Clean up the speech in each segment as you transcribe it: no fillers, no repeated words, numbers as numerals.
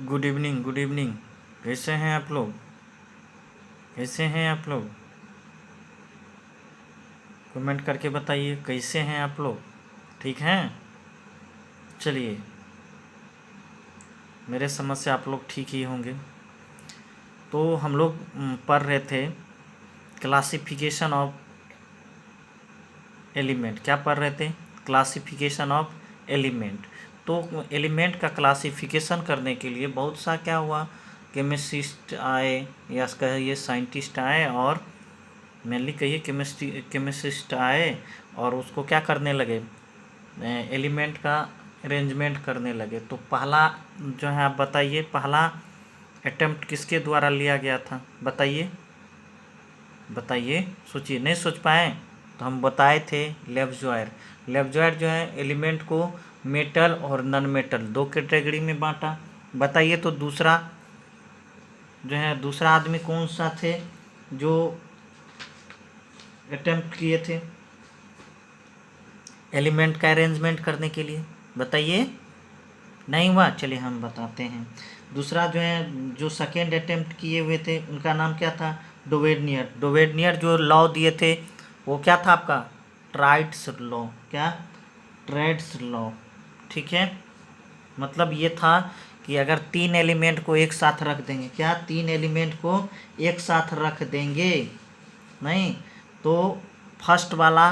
Good evening, good evening. कैसे हैं आप लोग? कैसे हैं आप लोग? कमेंट करके बताइए कैसे हैं आप लोग। ठीक हैं? चलिए, मेरे समझ से आप लोग ठीक ही होंगे। तो हम लोग पढ़ रहे थे क्लासिफिकेशन ऑफ एलिमेंट। क्या पढ़ रहे थे? Classification of element. तो एलिमेंट का क्लासिफिकेशन करने के लिए बहुत सा क्या हुआ, केमिस्ट्रिस्ट आए या कहिए साइंटिस्ट आए, और मेनली कहिए केमिस्ट्रिस्ट आए और उसको क्या करने लगे, एलिमेंट का अरेंजमेंट करने लगे। तो पहला जो है आप बताइए, पहला अटेम्प्ट किसके द्वारा लिया गया था? बताइए बताइए, सोचिए। नहीं सोच पाए तो हम बताए थे लेब्जॉयर। लेब्जॉयर जो है एलिमेंट को मेटल और नॉन मेटल दो कैटेगरी में बांटा। बताइए तो दूसरा जो है, दूसरा आदमी कौन सा थे जो अटेम्प्ट किए थे एलिमेंट का अरेंजमेंट करने के लिए? बताइए। नहीं हुआ? चलिए हम बताते हैं। दूसरा जो है, जो सेकेंड अटेम्प्ट किए हुए थे उनका नाम क्या था? डोवेडनियर। डोवेडनियर जो लॉ दिए थे वो क्या था आपका? Triads law. क्या? Triads law. ठीक है, मतलब ये था कि अगर तीन एलिमेंट को एक साथ रख देंगे, क्या तीन एलिमेंट को एक साथ रख देंगे, नहीं तो फर्स्ट वाला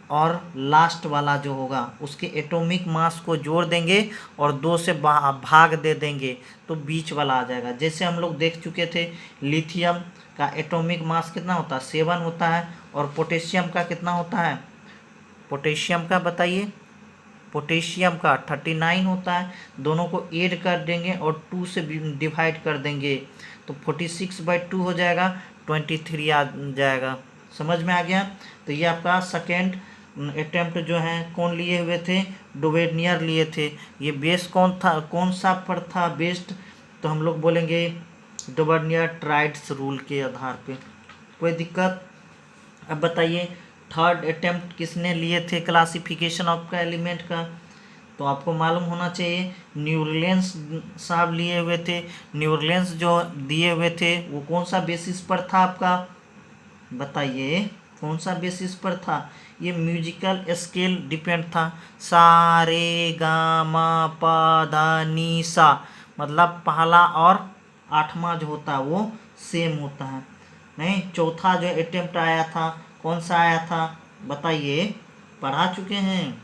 और लास्ट वाला जो होगा उसके एटॉमिक मास को जोड़ देंगे और दो से भाग दे देंगे तो बीच वाला आ जाएगा। जैसे हम लोग देख चुके थे, लिथियम का एटॉमिक मास कितना होता है? 7 होता है। और पोटेशियम का कितना होता है? पोटेशियम का बताइए। पोटेशियम का 39 होता है। दोनों को ऐड कर देंगे और 2 से डिवाइड कर देंगे तो 46/2 हो जाएगा, 23 आ जाएगा। समझ में आ गया? तो ये आपका सेकेंड अटेम्प्ट जो है कौन लिए हुए थे? डोवेडनियर लिए थे। ये बेस कौन था, कौन सा पर था बेस्ड? तो हम लोग बोलेंगे डोवेडनियर ट्राइड्स रूल के आधार पे। कोई दिक्कत? अब बताइए थर्ड अटेम्प्ट किसने लिए थे क्लासिफिकेशन ऑफ का एलिमेंट का? तो आपको मालूम होना चाहिए न्यूरलेंस साहब लिए हुए थे। न्यूरलेंस जो दिए हुए थे वो कौन सा बेसिस पर था आपका? बताइए कौन सा बेसिस पर था? ये म्यूजिकल स्केल डिपेंड था। सा रे गा मा पा धा नी सा, मतलब पहला और आठवां जो होता है वो सेम होता है। नहीं, चौथा जो अटेम्प्ट आया था कौन सा आया था? बताइए, पढ़ा चुके हैं।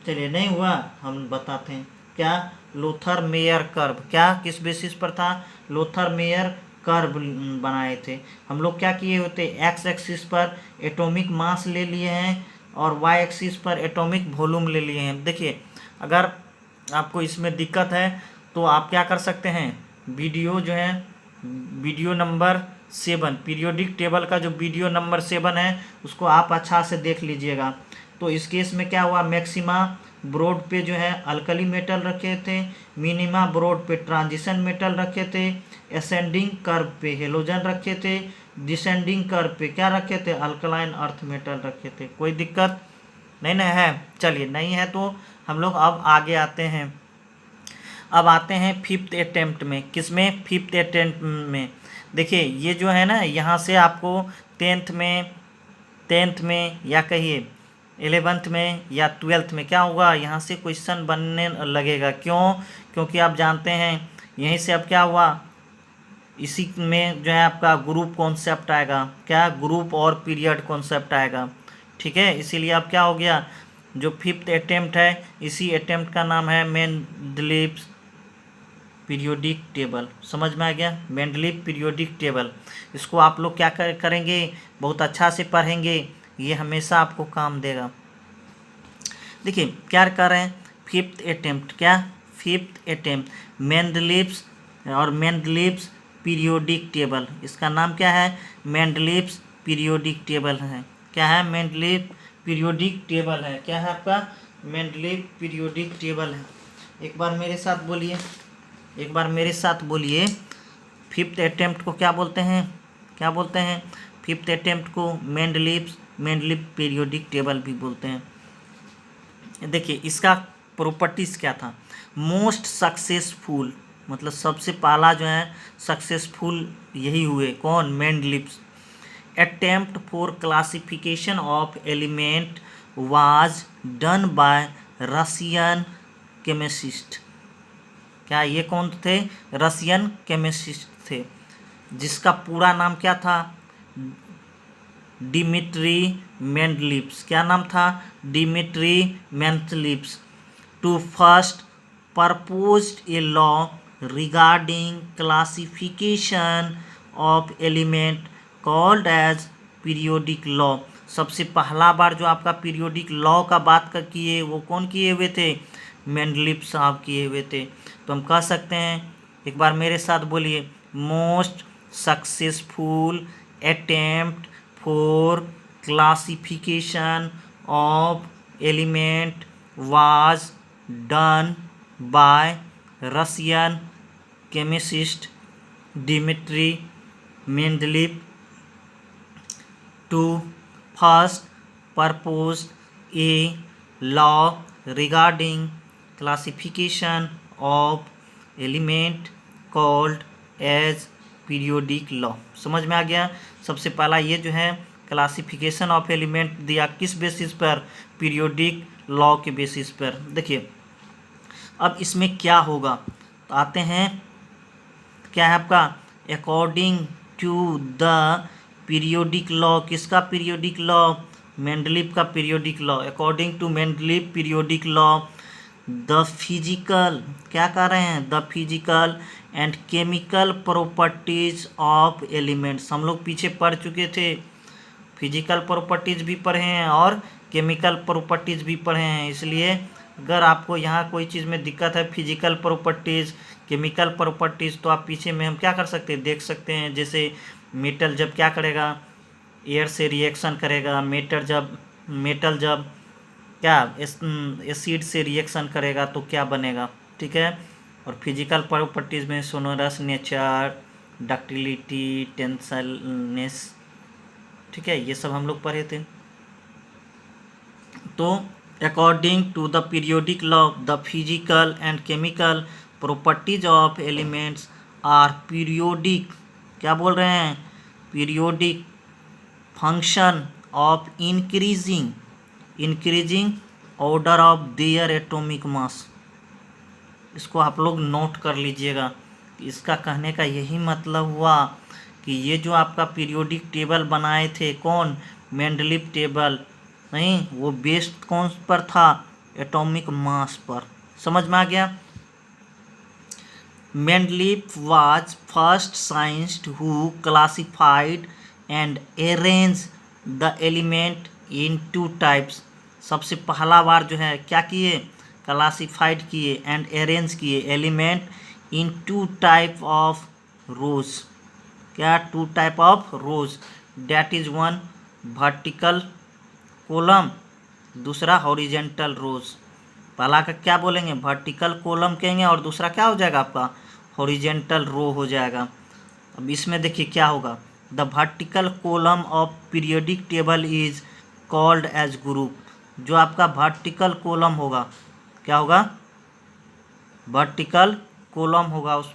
चलिए, नहीं हुआ हम बताते हैं। क्या? Lothar Meyer curve. क्या किस बेसिस पर था? लोथर मेयर कर्व बनाए थे। हम लोग क्या किए होते? एक्स एक्सिस पर एटॉमिक मास ले लिए हैं और वाई एक्सिस पर एटॉमिक वॉल्यूम ले लिए हैं। देखिए, अगर आपको इसमें दिक्कत है तो आप क्या कर सकते हैं, वीडियो जो है, वीडियो नंबर 7, पीरियोडिक टेबल का जो वीडियो नंबर 7 है उसको आप अच्छा से देख लीजिएगा। तो इस केस में क्या हुआ, मैक्सिमा ब्रोड पे जो है अल्कली मेटल रखे थे, मिनिमा ब्रोड पे ट्रांजिशन मेटल रखे थे, असेंडिंग कर्व पे हेलोजन रखे थे, डिसेंडिंग कर्व पे क्या रखे थे? अल्कलाइन अर्थ मेटल रखे थे। कोई दिक्कत नहीं ना है? चलिए, नहीं है तो हम लोग अब आगे आते हैं। अब आते हैं फिफ्थ अटेम्प्ट में। किसमें? फिफ्थ अटेम्प्ट में। देखिए, ये जो है ना, यहाँ से आपको टेंथ में या कहिए 11th में या 12th में क्या होगा, यहाँ से क्वेश्चन बनने लगेगा। क्यों? क्योंकि आप जानते हैं यहीं से अब क्या हुआ, इसी में जो है आपका ग्रुप कॉन्सेप्ट आएगा। क्या? ग्रुप और पीरियड कॉन्सेप्ट आएगा। ठीक है, इसीलिए अब क्या हो गया, जो फिफ्थ अटेम्प्ट है इसी अटेम्प्ट का नाम है मेंडलीव्स पीरियोडिक टेबल। समझ में आ गया? Mendeleev periodic table. इसको आप लोग क्या करेंगे, बहुत अच्छा से पढ़ेंगे, ये हमेशा आपको काम देगा। देखिए क्या कर रहे हैं, फिफ्थ अटेम्प्ट। क्या? फिफ्थ अटेम्प्ट मेंडलीव्स और मेंडलीव्स पीरियोडिक टेबल। इसका नाम क्या है? मेंडलीव्स पीरियोडिक टेबल है। क्या है? मेंडलीव पीरियोडिक टेबल है। क्या है आपका? मेंडलीव पीरियोडिक टेबल है। एक बार मेरे साथ बोलिए, एक बार मेरे साथ बोलिए, फिफ्थ अटेम्प्ट को क्या बोलते हैं? क्या बोलते हैं? फिफ्थ अटेम्प्ट को मेंडलीव पीरियोडिक टेबल भी बोलते हैं। देखिए इसका प्रॉपर्टीज क्या था, मोस्ट सक्सेसफुल मतलब सबसे पहला जो है सक्सेसफुल यही हुए, कौन? Mendeleev's. Attempt for classification of element was done by Russian chemist. क्या ये कौन थे? रशियन केमिसिस्ट थे, जिसका पूरा नाम क्या था? Dmitri Mendeleev's. क्या नाम था? Dmitri Mendeleev's. To first proposed a law regarding classification of element called as periodic law। सबसे पहला बार जो आपका पीरियोडिक लॉ का बात कर किए वो कौन किए हुए थे? मेंडलीव साहब किए हुए थे। तो हम कह सकते हैं, एक बार मेरे साथ बोलिए, most successful attempt for classification of element was done by Russian chemist Dmitry Mendeleev to first propose a law regarding classification of element called as periodic law। समझ में आ गया? सबसे पहला ये जो है क्लासिफिकेशन ऑफ एलिमेंट दिया किस बेसिस पर? पीरियोडिक लॉ के बेसिस पर। देखिए अब इसमें क्या होगा, तो आते हैं, क्या है आपका? According to the periodic law. किसका पीरियोडिक लॉ? मेंडलीव का periodic law. According to Mendeleev periodic law, the physical, क्या कर रहे हैं? The physical and chemical properties of elements. हम लोग पीछे पढ़ चुके थे, फिजिकल प्रॉपर्टीज भी पढ़े हैं और केमिकल प्रॉपर्टीज भी पढ़े हैं। इसलिए अगर आपको यहाँ कोई चीज़ में दिक्कत है, फिजिकल प्रॉपर्टीज़, केमिकल प्रॉपर्टीज़, तो आप पीछे में हम क्या कर सकते हैं, देख सकते हैं। जैसे मेटल जब क्या करेगा? एयर से रिएक्शन करेगा। मेटल जब क्या एसिड से रिएक्शन करेगा तो क्या बनेगा, ठीक है। और फिजिकल प्रॉपर्टीज़ में सोनोरस नेचर, डक्टिलिटी, टेंसाइलनेस, ठीक है, ये सब हम लोग पढ़े थे। तो according to the periodic law, the physical and chemical properties of elements are periodic, क्या बोल रहे हैं? Periodic function of increasing order of their atomic mass. इसको आप लोग नोट कर लीजिएगा। इसका कहने का यही मतलब हुआ कि ये जो आपका पीरियोडिक टेबल बनाए थे, कौन? मेंडलीव टेबल, नहीं, वो बेस्ड कौन पर था? एटॉमिक मास पर। समझ में आ गया? Mendeleev was first scientist who classified and arrange the element in two types. सबसे पहला बार जो है क्या किए? क्लासिफाइड किए एंड अरेंज किए element in two type of rows. क्या? Two type of rows, that is one vertical column, दूसरा हॉरिजेंटल रोज। पहला का क्या बोलेंगे? वर्टिकल कॉलम कहेंगे, और दूसरा क्या हो जाएगा आपका? हॉरिजेंटल रो हो जाएगा। अब इसमें देखिए क्या होगा, the vertical column of periodic table is called age group. जो आपका वर्टिकल कॉलम होगा, क्या होगा? वर्टिकल कॉलम होगा उस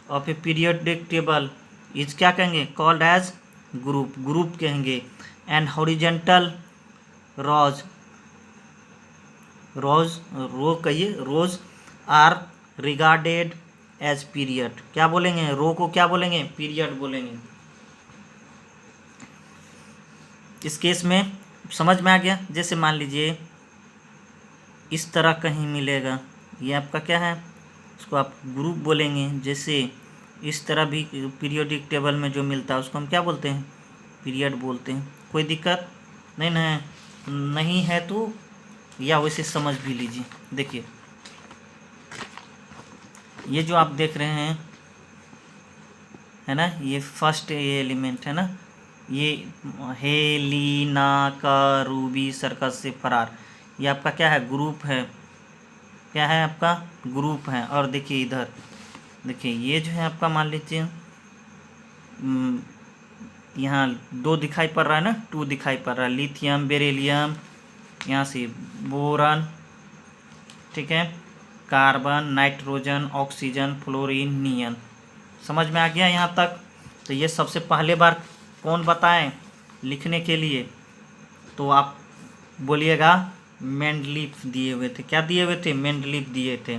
of A periodic table is क्या कहेंगे? कॉल्ड एज ग्रुप, ग्रुप कहेंगे। एंड हॉरिजेंटल रोज, रो कहिए, रोज आर रिगार्डेड एज पीरियड। क्या बोलेंगे? रो को क्या बोलेंगे? पीरियड बोलेंगे। इस केस में समझ में आ गया? जैसे मान लीजिए इस तरह कहीं मिलेगा, ये आपका क्या है? इसको आप ग्रुप बोलेंगे। जैसे इस तरह भी पीरियोडिक टेबल में जो मिलता है उसको हम क्या बोलते हैं? पीरियड बोलते हैं। कोई दिक्कत नहीं है तो या वैसे समझ भी लीजिए। देखिए ये जो आप देख रहे हैं है ना, ये फर्स्ट ये एलिमेंट है ना, ये हेलिना का रूबी सर्कस से फरार, ये आपका क्या है? ग्रुप है। क्या है आपका? ग्रुप है। और देखिए इधर देखिए ये जो है आपका, मान लीजिए यहाँ 2 दिखाई पड़ रहा है ना, 2 दिखाई पड़ रहा है, लिथियम, बेरिलियम, यहाँ से बोरॉन, ठीक है, कार्बन, नाइट्रोजन, ऑक्सीजन, फ्लोरीन, नियन। समझ में आ गया यहाँ तक? तो ये सबसे पहले बार कौन बताएं लिखने के लिए? तो आप बोलिएगा मेंडलीफ दिए हुए थे। क्या दिए हुए थे? मेंडलीफ दिए थे।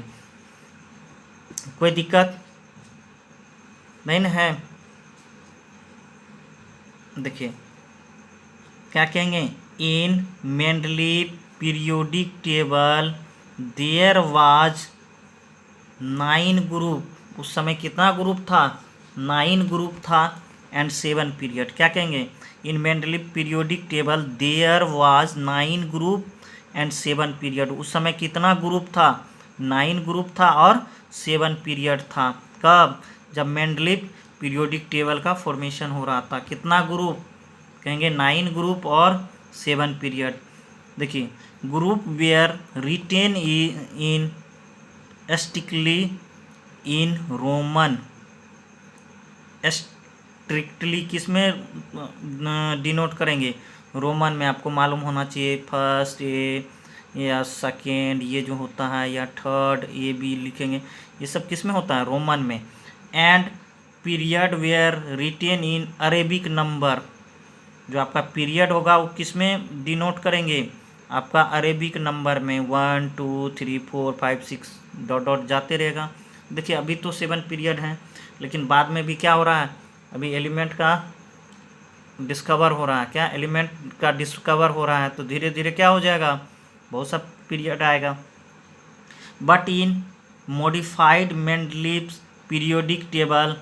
कोई दिक्कत नहीं ना है? देखिए क्या कहेंगे, in Mendeleev periodic table there was 9 group. उस समय कितना ग्रुप था? 9 ग्रुप था एंड 7 पीरियड। क्या कहेंगे, in Mendeleev periodic table there was 9 group and 7 period. उस समय कितना ग्रुप था? 9 ग्रुप था और 7 पीरियड था। कब? जब मेंडलीफ पीरियोडिक टेबल का फॉर्मेशन हो रहा था। कितना ग्रुप? कहेंगे 9 ग्रुप और 7 पीरियड। देखिए group were written in strictly in Roman. Strictly किस में डिनोट करेंगे? रोमन में। आपको मालूम होना चाहिए फर्स्ट ए या सेकेंड ये जो होता है, या थर्ड ए बी लिखेंगे, ये सब किस में होता है? रोमन में। And period were written in Arabic number. जो आपका पीरियड होगा वो किस में डिनोट करेंगे? आपका अरेबिक नंबर में 1 2 3 4 5 6 डॉट डॉट जाते रहेगा। देखिए अभी तो 7 पीरियड हैं, लेकिन बाद में भी क्या हो रहा है, अभी एलिमेंट का डिस्कवर हो रहा है। क्या? एलिमेंट का डिस्कवर हो रहा है, तो धीरे धीरे क्या हो जाएगा, बहुत सा पीरियड आएगा। But in modified Mendeleev's periodic table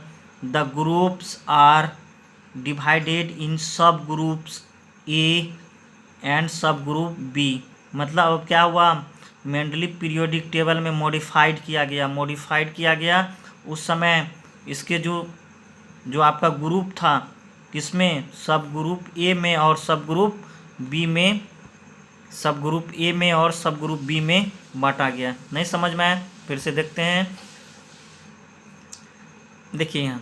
the groups are divided in sub groups A and sub group B. मतलब अब क्या हुआ, मेंडलीव पीरियोडिक टेबल में मॉडिफाइड किया गया। उस समय इसके जो आपका ग्रुप था किसमें? सब ग्रुप ए में और सब ग्रुप बी में, सब ग्रुप ए में और सब ग्रुप बी में बांटा गया। नहीं समझ में आया? फिर से देखते हैं। देखिए यहाँ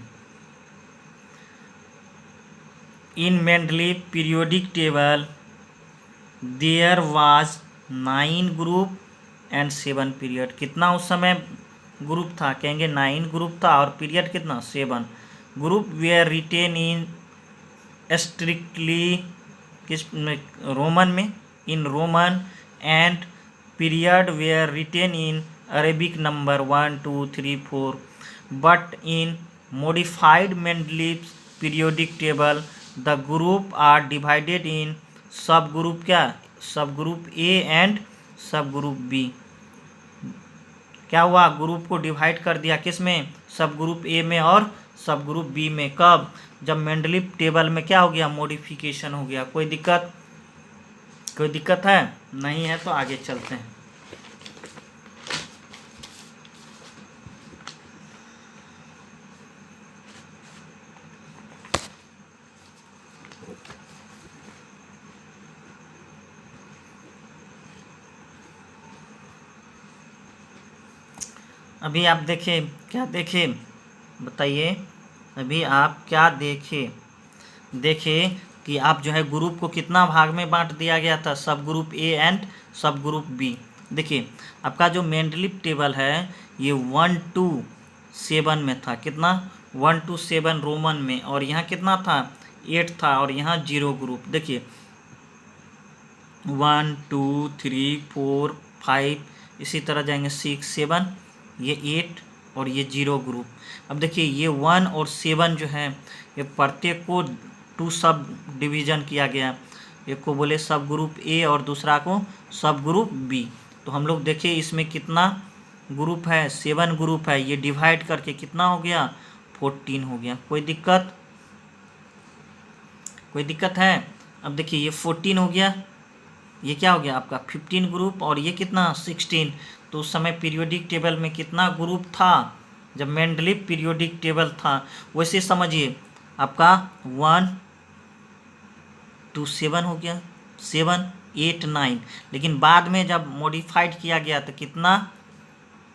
in Mendeleev periodic table there was 9 group and 7 period. कितना उस समय ग्रुप था? कहेंगे 9 ग्रुप था और पीरियड कितना? 7 group were written in strictly किस रोमन में, in Roman, and period were written in Arabic number 1 2 3 4। But in modified Mendeleev periodic table the group are divided in sub group. क्या? Sub group A and sub group B. क्या हुआ, group को divide कर दिया किस में? सब group ए में और सब ग्रुप बी में। कब? जब मेंडलीव टेबल में क्या हो गया, मॉडिफिकेशन हो गया। कोई दिक्कत? कोई दिक्कत है? नहीं है तो आगे चलते हैं। अभी आप देखें, क्या देखें बताइए? अभी आप क्या देखें कि आप जो है ग्रुप को कितना भाग में बांट दिया गया था, सब group A and sub group B. देखिए आपका जो मेंडलीव टेबल है ये 1 to 7 में था। कितना? 1 to 7 रोमन में, और यहाँ कितना था? 8 था, और यहाँ 0 ग्रुप। देखिए 1 2 3 4 5 इसी तरह जाएंगे 6 7, ये 8 और ये 0 ग्रुप। अब देखिए ये 1 और 7 जो है ये प्रत्येक को 2 सब डिवीज़न किया गया। एक को बोले सब ग्रुप ए और दूसरा को सब ग्रुप बी। तो हम लोग देखिए इसमें कितना ग्रुप है, 7 ग्रुप है। ये डिवाइड करके कितना हो गया? 14 हो गया। कोई दिक्कत? कोई दिक्कत है? अब देखिए ये 14 हो गया, ये क्या हो गया आपका 15 ग्रुप, और ये कितना 16। तो उस समय पीरियोडिक टेबल में कितना ग्रुप था? जब मेंडलीव पीरियोडिक टेबल था, वैसे समझिए आपका 1 to 7 हो गया, 7 8 9। लेकिन बाद में जब मॉडिफाइड किया गया तो कितना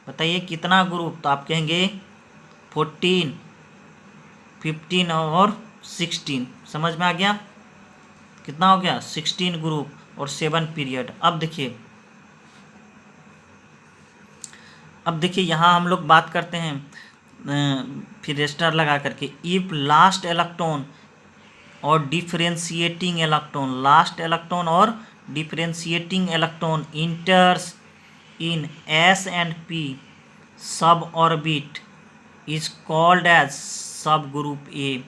बताइए, कितना ग्रुप? तो आप कहेंगे 14 15 और 16। समझ में आ गया? कितना हो गया? 16 ग्रुप और 7 पीरियड। अब देखिए अब देखिए यहाँ हम लोग बात करते हैं फिर रेस्टर लगा करके, इफ लास्ट इलेक्ट्रॉन और डिफरेंशिएटिंग इलेक्ट्रॉन, लास्ट इलेक्ट्रॉन और differentiating electron इंटर्स in S and P सब ऑर्बिट इज कॉल्ड एज सब ग्रुप ए।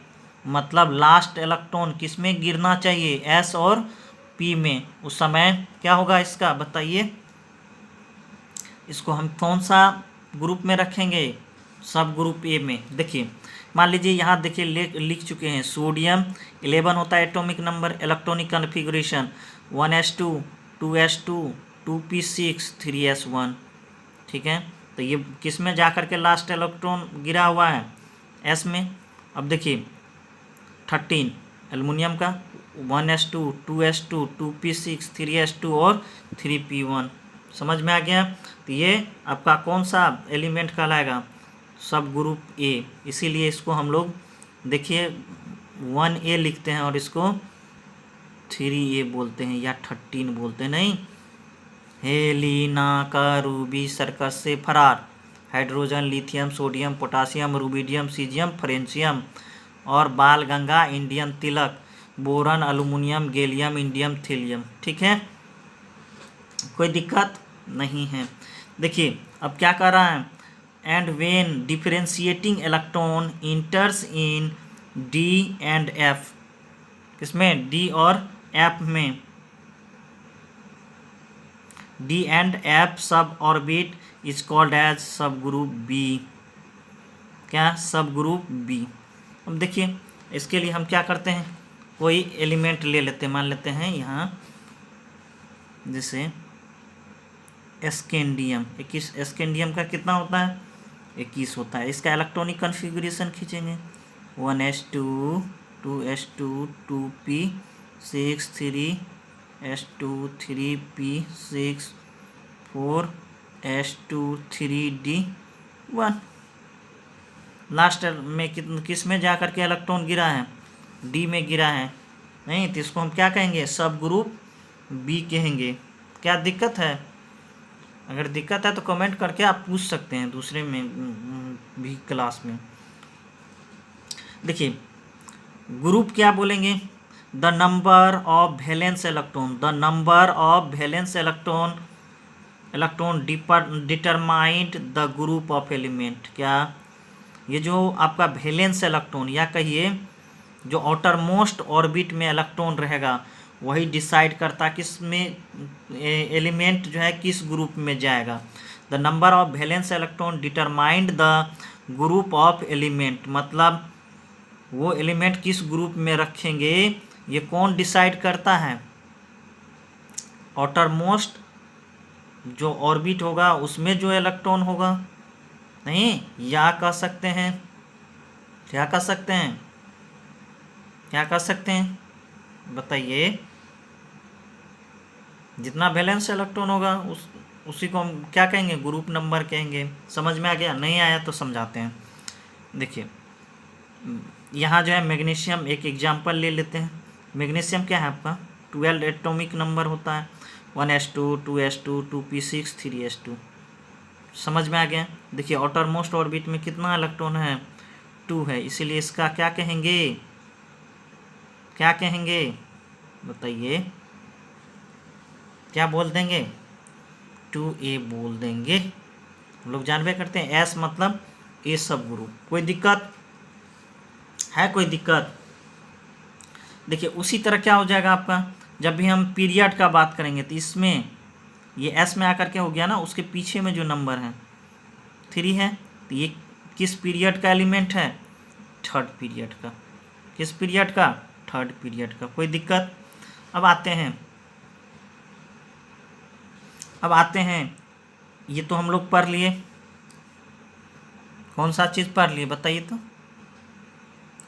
मतलब लास्ट इलेक्ट्रॉन किस में गिरना चाहिए, एस और पी में, उस समय क्या होगा इसका बताइए। इसको हम कौन सा ग्रुप में रखेंगे, सब ग्रुप ए में। देखिए मान लीजिए यहाँ देखिए लिख चुके हैं, सोडियम 11 होता है atomic number, electronic configuration 1s2 2s2 2p6 3s1। ठीक है, तो ये किस में जा करके लास्ट इलेक्ट्रॉन गिरा हुआ है, एस में। अब देखिए 13 एल्युमिनियम का 1s2 2s2 2p6 3s2 और 3p1। समझ में आ गया। तो ये आपका कौन सा एलिमेंट कहलाएगा, सब ग्रुप ए। इसीलिए इसको हम लोग देखिए 1a लिखते हैं और इसको 3a बोलते हैं या 13 बोलते हैं। नहीं, हेलिना का रूबी सर्कस से फरार, hydrogen lithium sodium potassium rubidium caesium francium और बाल गंगा इंडियम तिलक बोरन अल्युमिनियम गैलियम इंडियम थीलियम। ठीक है, कोई दिक्कत नहीं है। देखिए अब क्या कर रहा है, and when differentiating electron इंटर्स in D and F, किसमें, डी और एफ में, डी एंड एफ सब ऑर्बिट इज कॉल्ड एज सब ग्रुप बी। क्या, सब ग्रुप बी। अब देखिए इसके लिए हम क्या करते हैं, कोई एलिमेंट ले लेते हैं, मान लेते हैं यहाँ जैसे एस्केंडियम 21, एस्केंडियम का कितना होता है 21 होता है। इसका इलेक्ट्रॉनिक कन्फिग्रेशन खींचेंगे 1s2 2s2 2p6 3s2 3p6 4s2 3d1। Last में किस में जा कर के इलेक्ट्रॉन गिरा है, डी में गिरा है। नहीं तो इसको हम क्या कहेंगे, सब ग्रुप बी कहेंगे। क्या दिक्कत है, अगर दिक्कत है तो कमेंट करके आप पूछ सकते हैं दूसरे में भी क्लास में। देखिए ग्रुप क्या बोलेंगे, the number of valence electron, the number of valence electron determined the group of element. क्या, ये जो आपका वैलेंस इलेक्ट्रॉन या कहिए जो आउटर मोस्ट ऑर्बिट में इलेक्ट्रॉन रहेगा वही डिसाइड करता किस में एलिमेंट जो है किस ग्रुप में जाएगा। The number of valence electron determined the group of element, मतलब वो एलिमेंट किस ग्रुप में रखेंगे ये कौन डिसाइड करता है, आउटर मोस्ट जो ऑर्बिट होगा उसमें जो इलेक्ट्रॉन होगा। नहीं, या कह सकते हैं, क्या कह सकते हैं, क्या कह सकते हैं बताइए, जितना वैलेंस इलेक्ट्रॉन होगा उसी को हम क्या कहेंगे, ग्रुप नंबर कहेंगे। समझ में आ गया, नहीं आया तो समझाते हैं। देखिए यहाँ जो है मैग्नीशियम, एक एग्जांपल ले लेते हैं। मैग्नीशियम क्या है आपका 12 एटॉमिक नंबर होता है, 1s2 2s2 2p6 3s2। समझ में आ गया। देखिए आउटर मोस्ट ऑर्बिट में कितना इलेक्ट्रॉन है, 2 है, इसीलिए इसका क्या कहेंगे, क्या कहेंगे बताइए, क्या बोल देंगे, 2a बोल देंगे। हम लोग जानबे करते हैं एस मतलब ए सब ग्रुप। कोई दिक्कत है, कोई दिक्कत। देखिए उसी तरह क्या हो जाएगा आपका, जब भी हम पीरियड का बात करेंगे तो इसमें ये एस में आकर के हो गया ना, उसके पीछे में जो नंबर है 3 है, तो ये किस पीरियड का एलिमेंट है, थर्ड पीरियड का। किस पीरियड का, थर्ड पीरियड का। कोई दिक्कत। अब आते हैं ये तो हम लोग पढ़ लिए, कौन सा चीज़ पढ़ लिए बताइए तो,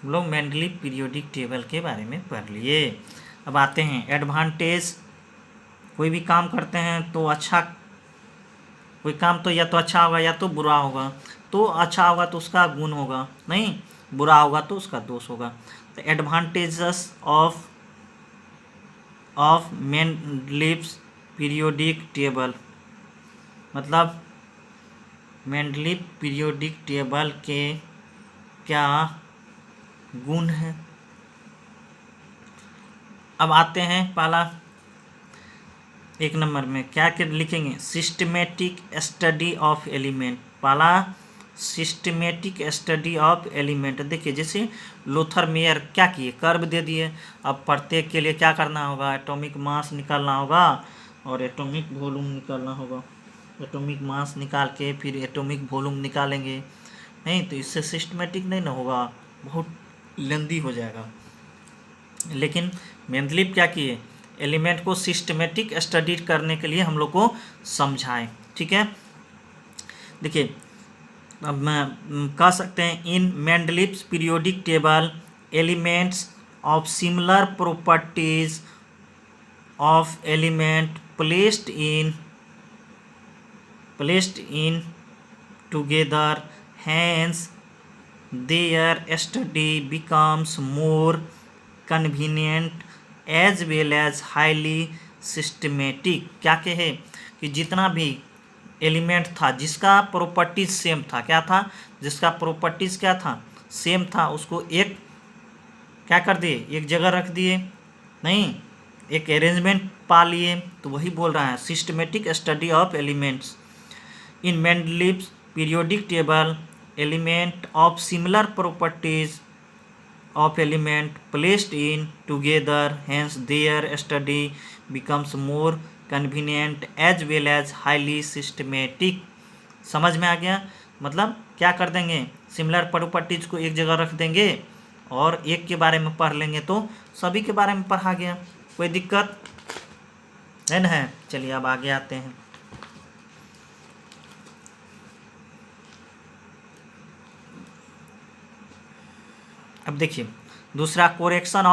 हम लोग मेंडलीव पीरियोडिक टेबल के बारे में पढ़ लिए। अब आते हैं एडवांटेज। कोई भी काम करते हैं तो अच्छा, कोई काम तो या तो अच्छा होगा या तो बुरा होगा। तो अच्छा होगा तो उसका गुण होगा, नहीं बुरा होगा तो उसका दोष होगा। तो advantages of Mendeleev's periodic table, मतलब मेंडलीव पीरियोडिक टेबल के क्या गुण हैं। अब आते हैं पहला 1 नंबर में क्या क्या लिखेंगे, सिस्टमेटिक स्टडी ऑफ एलिमेंट। पहला सिस्टमेटिक स्टडी ऑफ एलिमेंट। देखिए जैसे लोथर मेयर क्या किए, कर्व दे दिए। अब प्रत्येक के लिए क्या करना होगा, एटॉमिक मास निकालना होगा और एटॉमिक वॉल्यूम निकालना होगा। एटॉमिक मास निकाल के फिर एटॉमिक वॉल्यूम निकालेंगे, नहीं तो इससे सिस्टमेटिक नहीं ना होगा, बहुत लेंदी हो जाएगा। लेकिन मेंडलीव क्या किए, एलिमेंट को सिस्टमेटिक स्टडी करने के लिए हम लोग को समझाएं। ठीक है, देखिए अब मैं कह सकते हैं in Mendeleev's periodic table elements of similar properties of element placed in together, hence their study becomes more convenient as well as highly systematic. क्या कहे कि जितना भी एलिमेंट था जिसका प्रॉपर्टीज सेम था, क्या था, जिसका प्रॉपर्टीज क्या था, सेम था, उसको एक क्या कर दिए, एक जगह रख दिए, नहीं एक अरेंजमेंट पा लिए। तो वही बोल रहा है systematic study of elements in Mendeleev's periodic table element of similar properties of element placed in together, hence their study becomes more convenient as well as highly systematic। समझ में आ गया, मतलब क्या कर देंगे, सिमिलर प्रॉपर्टीज को एक जगह रख देंगे और एक के बारे में पढ़ लेंगे तो सभी के बारे में पढ़ा गया, कोई दिक्कत है ना। चलिए अब आगे आते हैं। अब देखिए दूसरा करेक्शन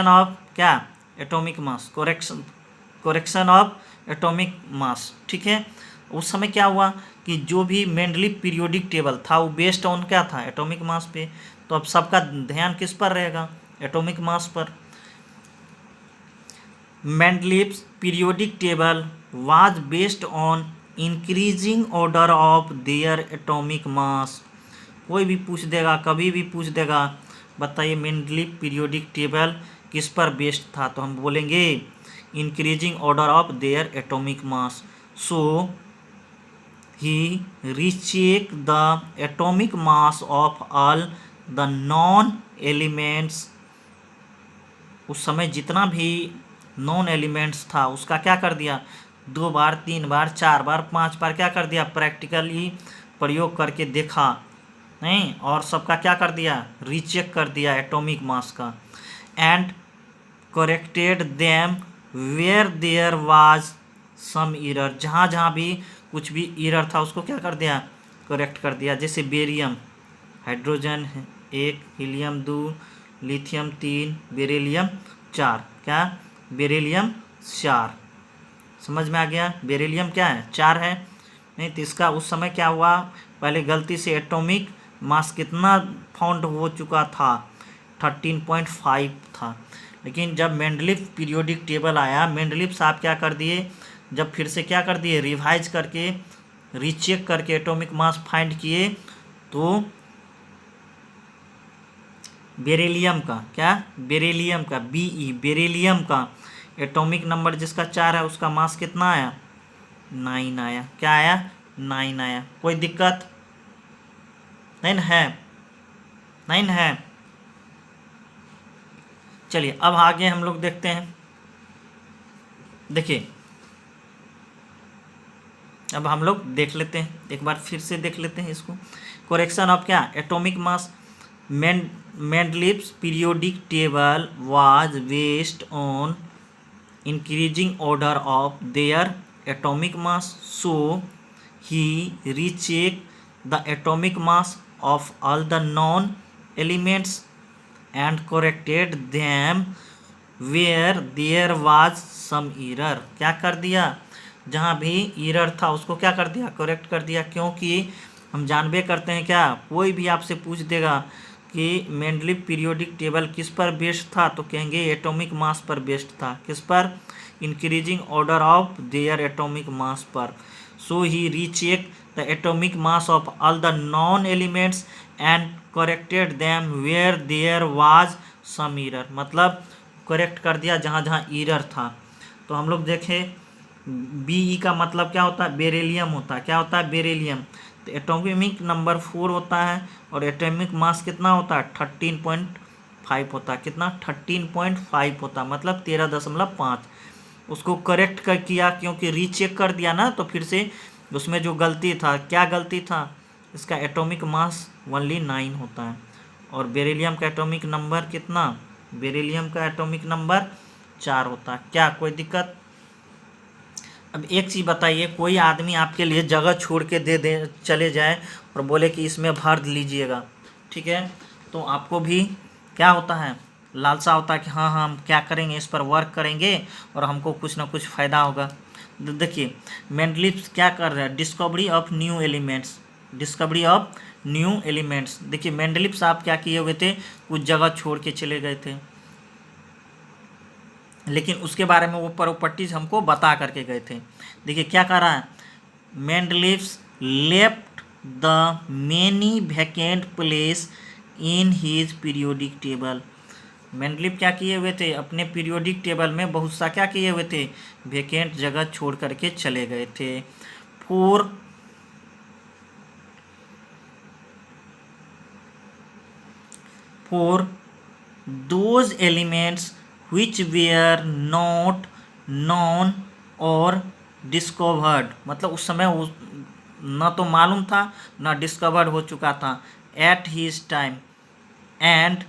ऑफ क्या, atomic mass, correction of atomic mass. ठीक है, उस समय क्या हुआ कि जो भी मेंडलीव पीरियोडिक टेबल था वो बेस्ड ऑन क्या था, एटॉमिक मास पे। तो अब सबका ध्यान किस पर रहेगा, एटॉमिक मास पर। Mendeleev periodic table was based on increasing order of their atomic मास। कोई भी पूछ देगा, कभी भी पूछ देगा, बताइए मेंडलीव पीरियोडिक टेबल किस पर बेस्ड था, तो हम बोलेंगे increasing order of their atomic mass. So he recheck the atomic mass of all the known elements. उस समय जितना भी नॉन एलिमेंट्स था उसका क्या कर दिया, 2 बार 3 बार 4 बार 5 बार क्या कर दिया, प्रैक्टिकली प्रयोग करके देखा, नहीं, और सबका क्या कर दिया, रीचेक कर दिया एटॉमिक मास का। And corrected them where there was some error. जहाँ जहाँ भी कुछ भी एरर था उसको क्या कर दिया, करेक्ट कर दिया। जैसे barium, hydrogen 1, helium 2, lithium 3, beryllium 4, क्या बेरिलियम 4, समझ में आ गया। बेरिलियम क्या है, 4 है, नहीं तो इसका उस समय क्या हुआ, पहले गलती से एटॉमिक मास कितना फाउंड हो चुका था, 13.5 था। लेकिन जब मेंडलीव पीरियोडिक टेबल आया, मेंडलीव साहब क्या कर दिए, जब फिर से क्या कर दिए, रिवाइज करके रीचेक करके एटॉमिक मास फाइंड किए, तो बेरिलियम का क्या, बेरिलियम का Be, बेरिलियम का एटॉमिक नंबर जिसका 4 है उसका मास कितना आया, 9 आया। क्या आया, 9 आया। कोई दिक्कत नहीं है, नहीं है। चलिए अब आगे हम लोग देखते हैं। देखिए अब हम लोग देख लेते हैं, एक बार फिर से देख लेते हैं इसको। करेक्शन ऑफ क्या, atomic mass. Mendeleev's periodic table was based on increasing order of their atomic mass, so he recheck the atomic mass of all the known elements and corrected them where there was some error। क्या कर दिया, जहाँ भी error था उसको क्या कर दिया, करेक्ट कर दिया। क्योंकि हम जानबे करते हैं क्या, कोई भी आपसे पूछ देगा कि मेंडलीव पीरियोडिक टेबल किस पर बेस्ड था, तो कहेंगे एटॉमिक मास पर बेस्ड था। किस पर, increasing order of their atomic mass पर। So he recheck the atomic mass of all the known elements and corrected them where there was some error, मतलब करेक्ट कर दिया जहाँ जहाँ एरर था। तो हम लोग देखें बी का मतलब क्या होता है, बेरिलियम होता है। क्या होता है, बेरिलियम। तो एटॉमिक नंबर 4 होता है और एटॉमिक मास कितना होता है, 13.5 होता है। कितना, 13.5 होता है, मतलब 13.5। उसको करेक्ट कर किया क्योंकि रीचेक कर दिया ना, तो फिर से उसमें जो गलती था, क्या गलती था, इसका एटॉमिक मास ओनली 9 होता है और बेरिलियम का एटॉमिक नंबर कितना, बेरिलियम का एटॉमिक नंबर 4 होता है। क्या कोई दिक्कत? अब एक चीज़ बताइए, कोई आदमी आपके लिए जगह छोड़ के दे चले जाए और बोले कि इसमें भर लीजिएगा, ठीक है, तो आपको भी क्या होता है, लालसा होता है कि हाँ हम क्या करेंगे, इस पर वर्क करेंगे और हमको कुछ ना कुछ फ़ायदा होगा। देखिए मेंडलीफ क्या कर रहा है, discovery of new elements, discovery of new elements. देखिए मेंडलीफ साहब क्या किए हुए थे, कुछ जगह छोड़ के चले गए थे, लेकिन उसके बारे में वो प्रॉपर्टीज हमको बता करके गए थे। देखिए क्या कर रहा है, Mendeleev left the many vacant place in his periodic table. Mendeleev क्या किए हुए थे, अपने पीरियोडिक टेबल में बहुत सा क्या किए हुए थे, वैकेंट जगह छोड़ करके चले गए थे। For those elements which were not known और discovered, मतलब उस समय न तो मालूम था न डिस्कवर्ड हो चुका था, at his time and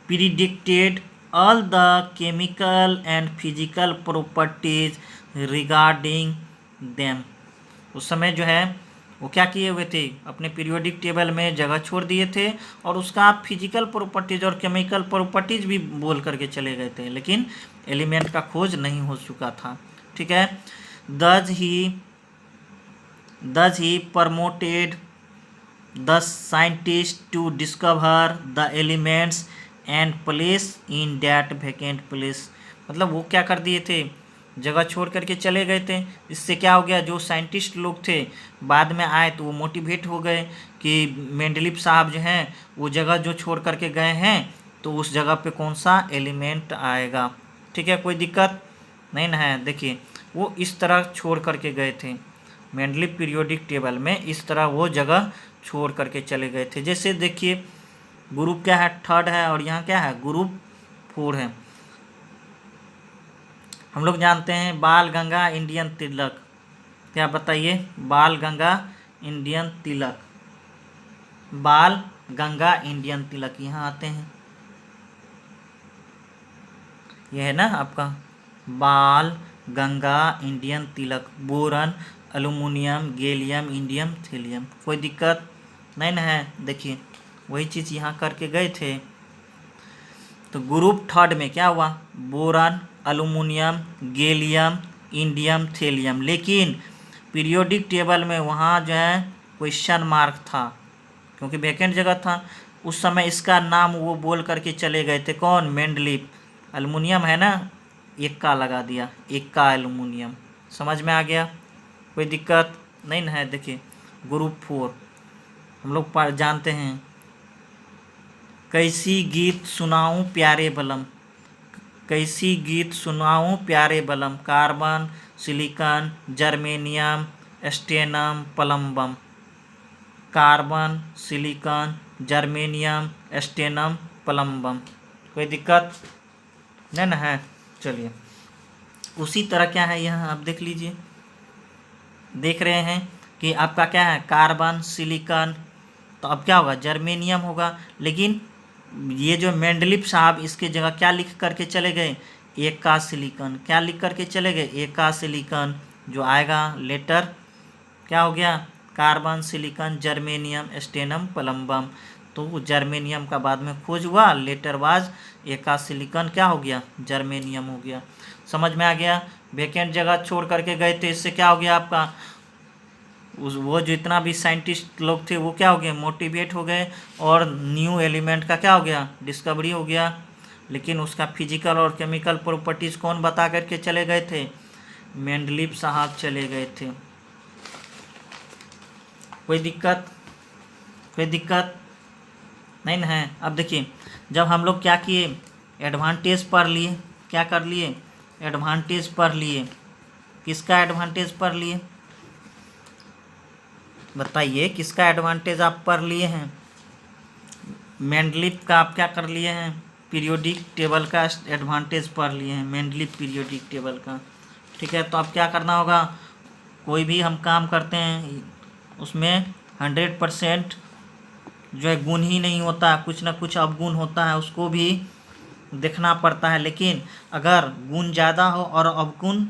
predicted all the chemical and physical properties regarding them। उस समय जो है वो क्या किए हुए थे, अपने पीरियोडिक टेबल में जगह छोड़ दिए थे और उसका फिजिकल प्रॉपर्टीज और केमिकल प्रॉपर्टीज भी बोल करके चले गए थे, लेकिन एलिमेंट का खोज नहीं हो चुका था, ठीक है। Thus he promoted the scientist to discover the elements and place in that vacant place, मतलब वो क्या कर दिए थे, जगह छोड़ करके चले गए थे। इससे क्या हो गया, जो साइंटिस्ट लोग थे बाद में आए तो वो मोटिवेट हो गए कि मेंडलीफ साहब जो हैं वो जगह जो छोड़ करके गए हैं तो उस जगह पे कौन सा एलिमेंट आएगा, ठीक है, कोई दिक्कत नहीं ना है। देखिए वो इस तरह छोड़ करके गए थे, मेंडलीफ पीरियोडिक टेबल में इस तरह वो जगह छोड़ करके चले गए थे। जैसे देखिए ग्रुप क्या है, 3rd है और यहाँ क्या है, ग्रुप 4 है। हम लोग जानते हैं बाल गंगा इंडियन तिलक, क्या बताइए, बाल गंगा इंडियन तिलक, बाल गंगा इंडियन तिलक यहाँ आते हैं, यह है ना आपका बाल गंगा इंडियन तिलक, बोरन एल्युमिनियम गैलियम इंडियम थीलियम, कोई दिक्कत नहीं ना है। देखिए वही चीज़ यहाँ करके गए थे। तो ग्रुप 3rd में क्या हुआ, बोरन एल्युमिनियम गैलियम इंडियम थीलियम, लेकिन पीरियोडिक टेबल में वहाँ जो है क्वेश्चन मार्क था क्योंकि वैकेंट जगह था। उस समय इसका नाम वो बोल करके चले गए थे, कौन, मेंडलीफ। एल्युमिनियम है ना, एक का लगा दिया, एक का एल्युमिनियम, समझ में आ गया, कोई दिक्कत नहीं ना है। देखिए ग्रुप 4 हम लोग जानते हैं, कैसी गीत सुनाऊं प्यारे बलम, कैसी गीत सुनाऊं प्यारे बलम, carbon silicon germanium stannum plumbum, carbon silicon germanium stannum plumbum, कोई दिक्कत नहीं ना है। चलिए उसी तरह क्या है यहाँ आप देख लीजिए, देख रहे हैं कि आपका क्या है, कार्बन सिलिकॉन, तो अब क्या होगा, जर्मेनियम होगा। लेकिन ये जो मेंडलीफ साहब इसके जगह क्या लिख करके चले गए, एक का सिलिकॉन, क्या लिख करके चले गए, एक का सिलिकॉन, जो आएगा लेटर क्या हो गया, carbon silicon germanium stannum plumbum. तो जर्मेनियम का बाद में खोज हुआ, लेटर वाज एक का सिलिकॉन क्या हो गया, जर्मेनियम हो गया। समझ में आ गया, वैकेंट जगह छोड़ करके गए थे, इससे क्या हो गया आपका, वो जितना भी साइंटिस्ट लोग थे वो क्या हो गए, मोटिवेट हो गए और न्यू एलिमेंट का क्या हो गया, डिस्कवरी हो गया। लेकिन उसका फिजिकल और केमिकल प्रॉपर्टीज़ कौन बता करके चले गए थे, मेंडलीफ साहब चले गए थे। कोई दिक्कत? कोई दिक्कत नहीं ना है? अब देखिए, जब हम लोग क्या किए, एडवांटेज पढ़ लिए, क्या कर लिए, एडवांटेज पढ़ लिए। किसका एडवांटेज पढ़ लिए? बताइए, किसका एडवांटेज आप पढ़ लिए हैं? मेंडलीव का आप क्या कर लिए हैं? पीरियोडिक टेबल का एडवांटेज पढ़ लिए हैं, मेंडलीव पीरियोडिक टेबल का। ठीक है, तो अब क्या करना होगा, कोई भी हम काम करते हैं उसमें 100% जो है गुण ही नहीं होता, कुछ ना कुछ अवगुण होता है, उसको भी देखना पड़ता है। लेकिन अगर गुण ज़्यादा हो और अवगुण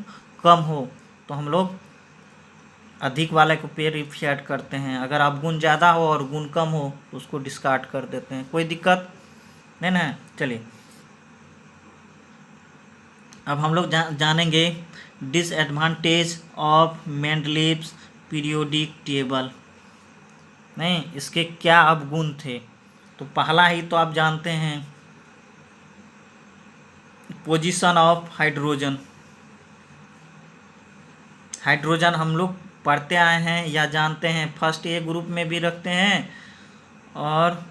कम हो तो हम लोग अधिक वाले को प्रेफर करते हैं। अगर अवगुण ज़्यादा हो और गुण कम हो तो उसको डिस्कार्ड कर देते हैं। कोई दिक्कत नहीं ना? चलिए, अब हम लोग जानेंगे disadvantage of Mendeleev's periodic table. नहीं, इसके क्या अवगुण थे? तो पहला ही तो आप जानते हैं, पोजीशन ऑफ हाइड्रोजन। हाइड्रोजन हम लोग पढ़ते आए हैं या जानते हैं, फर्स्ट ए ग्रुप में भी रखते हैं और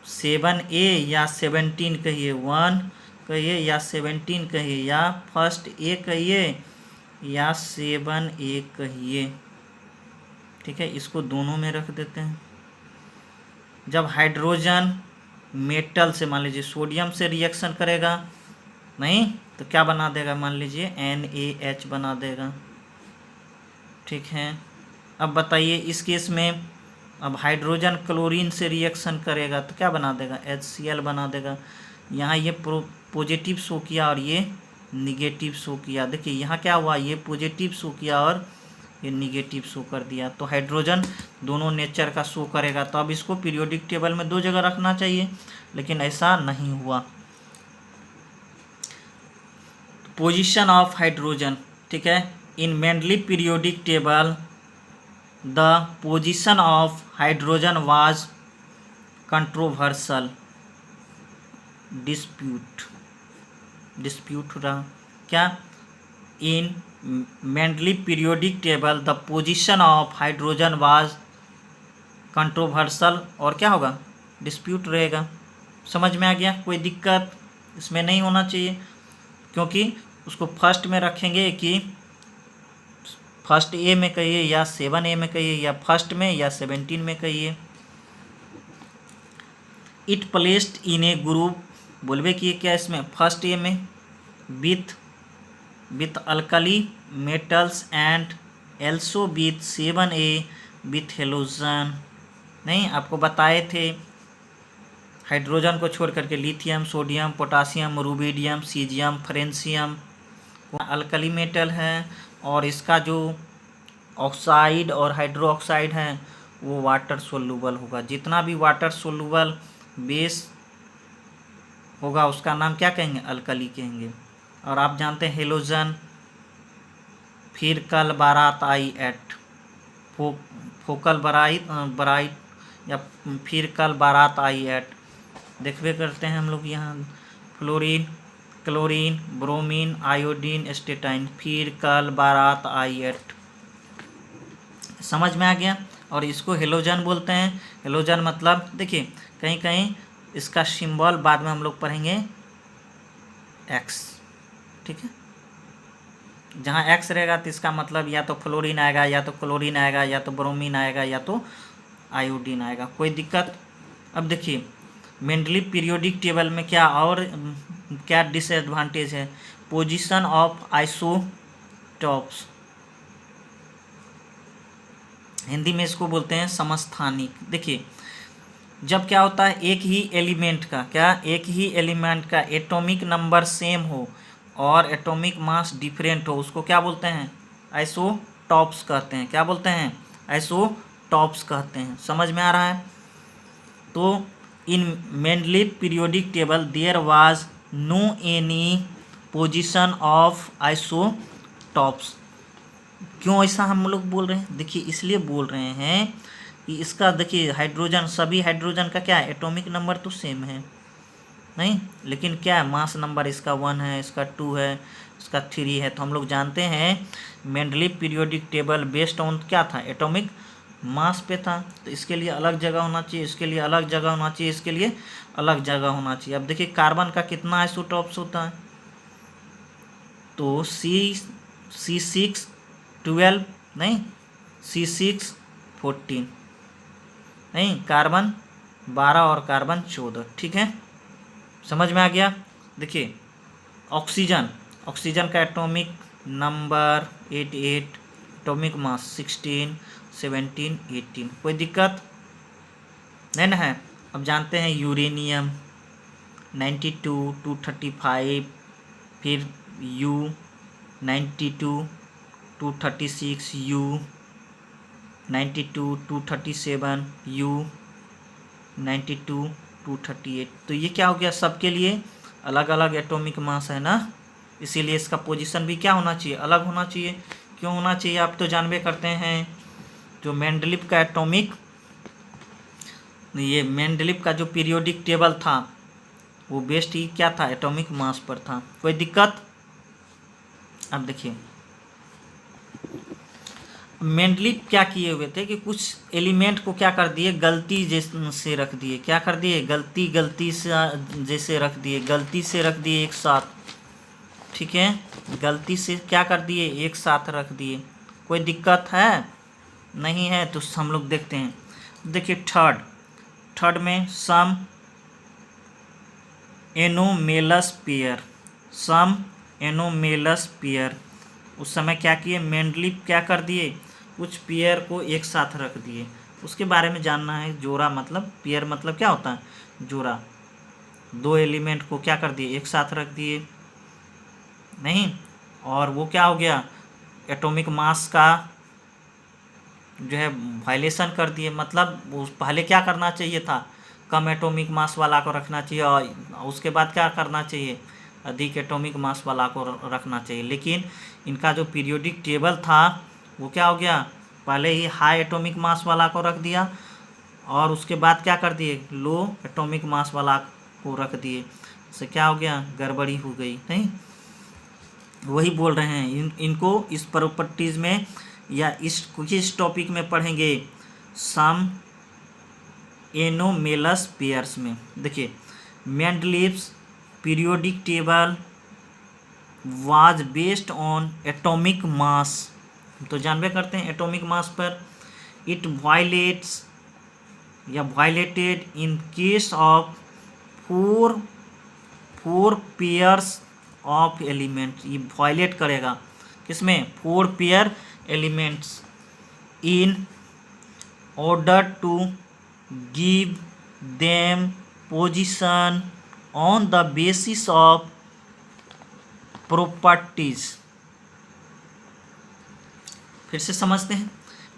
7A या 17 कहिए, 1 कहिए या 17 कहिए, या फर्स्ट ए कहिए या 7A कहिए। ठीक है, इसको दोनों में रख देते हैं। जब हाइड्रोजन मेटल से, मान लीजिए सोडियम से रिएक्शन करेगा, नहीं तो क्या बना देगा, मान लीजिए NaH बना देगा। ठीक है, अब बताइए इस केस में, अब हाइड्रोजन क्लोरीन से रिएक्शन करेगा तो क्या बना देगा, HCl बना देगा। यहाँ ये पॉजिटिव शो किया और ये निगेटिव शो किया। देखिए यहाँ क्या हुआ, ये पॉजिटिव शो किया और ये निगेटिव शो कर दिया। तो हाइड्रोजन दोनों नेचर का शो करेगा। तो अब इसको पीरियोडिक टेबल में 2 जगह रखना चाहिए, लेकिन ऐसा नहीं हुआ। पोजीशन ऑफ हाइड्रोजन, ठीक है, in Mendeleev periodic table the position of hydrogen was controversial. Dispute रहा क्या? In Mendeleev periodic table the position of hydrogen was controversial, और क्या होगा, डिस्प्यूट रहेगा। समझ में आ गया? कोई दिक्कत इसमें नहीं होना चाहिए, क्योंकि उसको फर्स्ट में रखेंगे कि फर्स्ट ए में कहिए या 7A में कहिए, या फर्स्ट में या 17 में कहिए। It placed in A group, बोलबे कि क्या इसमें फर्स्ट ए में with alkali metals and also with 7A with halogen. नहीं, आपको बताए थे हाइड्रोजन को छोड़ करके lithium, sodium, potassium, rubidium, caesium, francium alkali metal है, और इसका जो ऑक्साइड और हाइड्रो ऑक्साइड है वो वाटर सोल्यूबल होगा। जितना भी वाटर सोल्यूबल बेस होगा उसका नाम क्या कहेंगे, अल्कली कहेंगे। और आप जानते हैं हेलोजन, फिर कल बारात आई एट, फोकल बराइट या फिर कल बारात आई एट, देखबे करते हैं हम लोग यहाँ fluorine, chlorine, bromine, iodine, astatine, फिर कल बारात आई एट। समझ में आ गया? और इसको हेलोजन बोलते हैं। हेलोजन मतलब देखिए, कहीं कहीं इसका सिंबल बाद में हम लोग पढ़ेंगे एक्स। ठीक है, जहाँ एक्स रहेगा तो इसका मतलब या तो फ्लोरीन आएगा, या तो क्लोरीन आएगा, या तो ब्रोमीन आएगा, या तो आयोडीन आएगा। कोई दिक्कत? अब देखिए, मेंडलीव पीरियोडिक टेबल में क्या और क्या डिसएडवांटेज है? पोजीशन ऑफ आइसोटॉप्स, हिंदी में इसको बोलते हैं समस्थानिक। देखिए, जब क्या होता है, एक ही एलिमेंट का एटॉमिक नंबर सेम हो और एटॉमिक मास डिफरेंट हो, उसको क्या बोलते हैं, आइसोटॉप्स कहते हैं। क्या बोलते हैं, आइसोटॉप्स कहते हैं। समझ में आ रहा है? तो in Mendeleev periodic table there was no any position of isotopes. क्यों ऐसा हम लोग बोल रहे हैं? देखिए, इसलिए बोल रहे हैं कि इसका देखिए हाइड्रोजन, सभी हाइड्रोजन का क्या है, एटॉमिक नंबर तो सेम है, नहीं, लेकिन क्या है, मास नंबर इसका 1 है, इसका 2 है, इसका 3 है। तो हम लोग जानते हैं Mendeleev periodic table based on क्या था, एटॉमिक मास पे था, तो इसके लिए अलग जगह होना चाहिए, इसके लिए अलग जगह होना चाहिए, इसके लिए अलग जगह होना चाहिए। अब देखिए कार्बन का कितना आइसोटॉप्स होता है, तो C6 12 नहीं, C6 14 नहीं, कार्बन 12 और कार्बन 14। ठीक है, समझ में आ गया। देखिए ऑक्सीजन, ऑक्सीजन का एटॉमिक नंबर 88, एटॉमिक मास 16 17 18, कोई दिक्कत नहीं ना है। अब जानते हैं यूरेनियम 92 235, फिर U 92 236, U 92 237, U 92 238। तो ये क्या हो गया, सबके लिए अलग अलग एटॉमिक मास है ना, इसीलिए इसका पोजीशन भी क्या होना चाहिए, अलग होना चाहिए। क्यों होना चाहिए, आप तो जानबे करते हैं। जो मेंडलीव का एटॉमिक, ये मेंडलीव का जो पीरियोडिक टेबल था वो बेस्ड ही क्या था, एटॉमिक मास पर था। कोई दिक्कत। अब देखिए मेंडलीव क्या किए हुए थे कि कुछ एलिमेंट को क्या कर दिए, गलती जैसे रख दिए, क्या कर दिए, गलती से जैसे रख दिए, गलती से रख दिए एक साथ। ठीक है, गलती से क्या कर दिए, एक साथ रख दिए। कोई दिक्कत है, नहीं है तो हम लोग देखते हैं। देखिए थर्ड में सम एनोमेलस पेयर, सम एनोमेलस पेयर, उस समय क्या किए, मेंडलीव क्या कर दिए, कुछ पेयर को एक साथ रख दिए। उसके बारे में जानना है। जोड़ा मतलब, पेयर मतलब क्या होता है, जोड़ा। दो एलिमेंट को क्या कर दिए, एक साथ रख दिए, नहीं, और वो क्या हो गया, एटॉमिक मास का जो है वायलेशन कर दिए। मतलब उस पहले क्या करना चाहिए था, कम एटॉमिक मास वाला को रखना चाहिए, और उसके बाद क्या करना चाहिए, अधिक एटॉमिक मास वाला को रखना चाहिए। लेकिन इनका जो पीरियोडिक टेबल था वो क्या हो गया, पहले ही हाई एटॉमिक मास वाला को रख दिया, और उसके बाद क्या कर दिए, लो एटॉमिक मास वाला को रख दिए। इससे क्या हो गया, गड़बड़ी हो गई। नहीं, वही बोल रहे हैं इनको इस प्रॉपर्टीज में या इस टॉपिक में पढ़ेंगे, सम एनोमेलस पेयर्स में। देखिए Mendeleev's periodic table was based on atomic mass, तो जानबे करते हैं एटॉमिक मास पर। इट वायलेट्स या violated in case of four pairs of element, ये वायलेट करेगा किसमें, 4 pair elements, in order to give them position on the basis of properties. फिर से समझते हैं।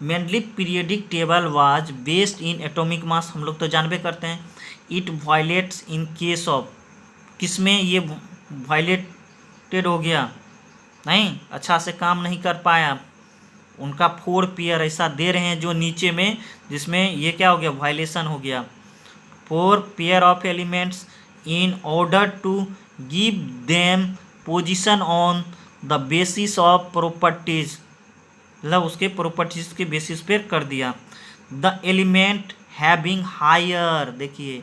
Mendeleev periodic table was based in atomic mass, हम लोग तो जानबे करते हैं। It violates in case of, किसमें ये वायलेटेड हो गया, नहीं, अच्छा से काम नहीं कर पाया। उनका 4 पेयर ऐसा दे रहे हैं जो नीचे में, जिसमें ये क्या हो गया, वायलेशन हो गया। 4 pair of elements in order to give them position on the basis of properties, मतलब उसके प्रॉपर्टीज के बेसिस पे कर दिया। द एलिमेंट हैविंग हायर, देखिए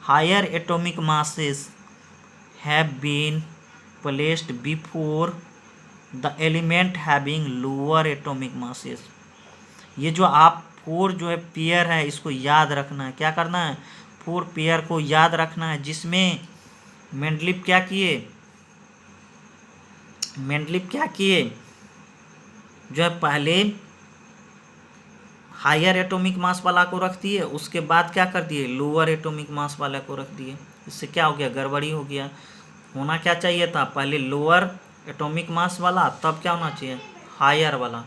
higher atomic masses have been placed before the element having lower atomic masses. ये जो आप 4 जो है पेयर है, इसको याद रखना है। क्या करना है, 4 पेयर को याद रखना है, जिसमें मेंडलीव क्या किए, मेंडलीव क्या किए, जो है पहले हायर एटॉमिक मास वाला को रख दिए, उसके बाद क्या कर दिए, लोअर एटॉमिक मास वाला को रख दिए। इससे क्या हो गया, गड़बड़ी हो गया। होना क्या चाहिए था, पहले लोअर एटॉमिक मास वाला, तब क्या होना चाहिए, हायर वाला।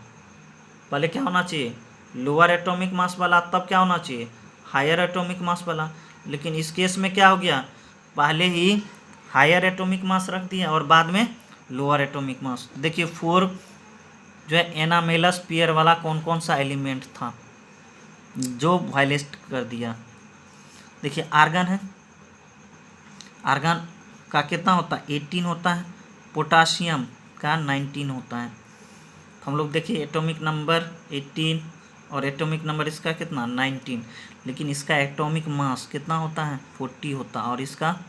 पहले क्या होना चाहिए, लोअर एटॉमिक मास वाला, तब क्या होना चाहिए, हायर एटॉमिक मास वाला। लेकिन इस केस में क्या हो गया, पहले ही हायर एटॉमिक मास रख दिया और बाद में लोअर एटॉमिक मास। देखिए 4 जो है एनामेलस पेयर वाला कौन कौन सा एलिमेंट था जो वायलेट कर दिया। देखिए आर्गन है, आर्गन का कितना होता है, 18 होता है। पोटाशियम का 19 होता है। तो हम लोग देखिए एटॉमिक नंबर 18 और एटॉमिक नंबर इसका कितना 19, लेकिन इसका एटॉमिक मास कितना होता है 40 होता और इसका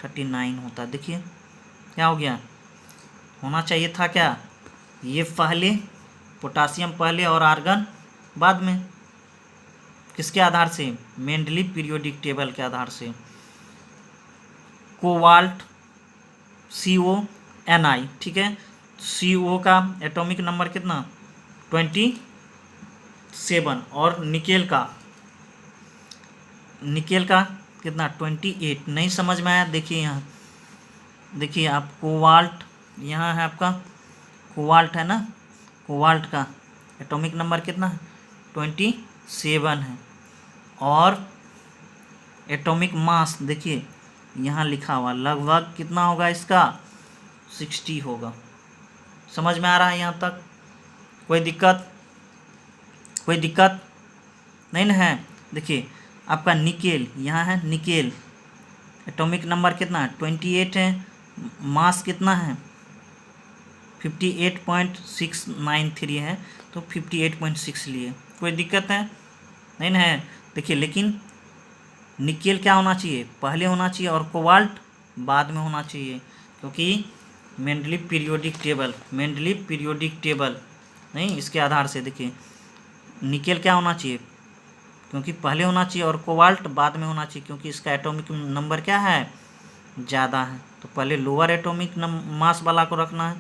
39 होता। देखिए क्या हो गया, होना चाहिए था क्या, ये पहले पोटासियम पहले और आर्गन बाद में। किसके आधार से, मेंडलीव पीरियोडिक टेबल के आधार से। कोबाल्ट CONi, ठीक है, CO का एटॉमिक नंबर कितना 27 और निकेल का कितना 28। नहीं समझ में आया, देखिए यहाँ देखिए आप कोबाल्ट, यहाँ है आपका कोबाल्ट है ना, कोबाल्ट का एटॉमिक नंबर कितना है 27 है और एटॉमिक मास देखिए यहाँ लिखा हुआ लगभग कितना होगा इसका 60 होगा। समझ में आ रहा है यहाँ तक, कोई दिक्कत नहीं ना है। देखिए आपका निकेल, यहाँ है निकेल, एटॉमिक नंबर कितना है 28 है, मास कितना है 58.693 है, तो 58.6 लिए, कोई दिक्कत है नहीं ना है। देखिए लेकिन निकेल क्या होना चाहिए पहले होना चाहिए और कोबाल्ट बाद में होना चाहिए, क्योंकि मेंडलीव पीरियोडिक टेबल नहीं, इसके आधार से देखिए निकेल क्या होना चाहिए, क्योंकि पहले होना चाहिए और कोबाल्ट बाद में होना चाहिए, क्योंकि इसका एटॉमिक नंबर क्या है ज़्यादा है। तो पहले लोअर एटॉमिक मास वाला को रखना है,